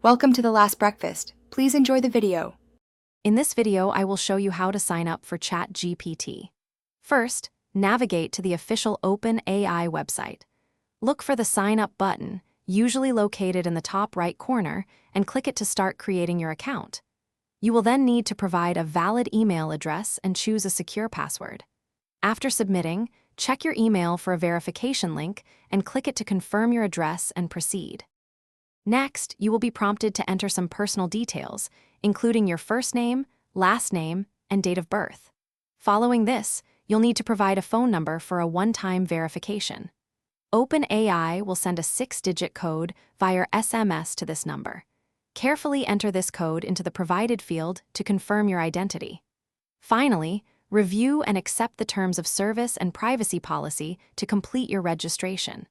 Welcome to The Last Breakfast. Please enjoy the video. In this video, I will show you how to sign up for ChatGPT. First, navigate to the official OpenAI website. Look for the Sign Up button, usually located in the top right corner, and click it to start creating your account. You will then need to provide a valid email address and choose a secure password. After submitting, check your email for a verification link and click it to confirm your address and proceed. Next, you will be prompted to enter some personal details, including your first name, last name, and date of birth. Following this, you'll need to provide a phone number for a one-time verification. OpenAI will send a 6-digit code via SMS to this number. Carefully enter this code into the provided field to confirm your identity. Finally, review and accept the terms of service and privacy policy to complete your registration.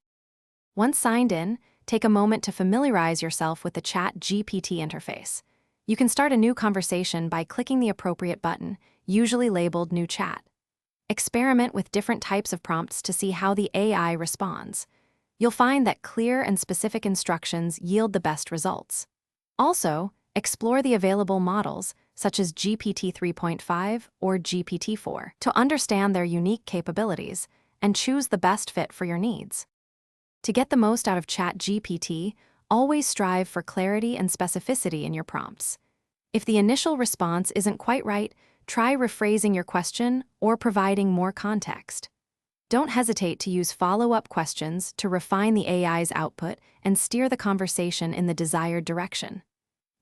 Once signed in, take a moment to familiarize yourself with the ChatGPT interface. You can start a new conversation by clicking the appropriate button, usually labeled New Chat. Experiment with different types of prompts to see how the AI responds. You'll find that clear and specific instructions yield the best results. Also, explore the available models, such as GPT 3.5 or GPT-4, to understand their unique capabilities and choose the best fit for your needs. To get the most out of ChatGPT, always strive for clarity and specificity in your prompts. If the initial response isn't quite right, try rephrasing your question or providing more context. Don't hesitate to use follow-up questions to refine the AI's output and steer the conversation in the desired direction.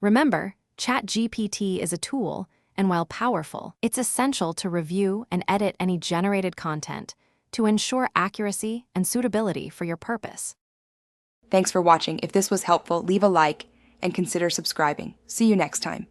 Remember, ChatGPT is a tool, and while powerful, it's essential to review and edit any generated content to ensure accuracy and suitability for your purpose. Thanks for watching. If this was helpful, leave a like and consider subscribing. See you next time.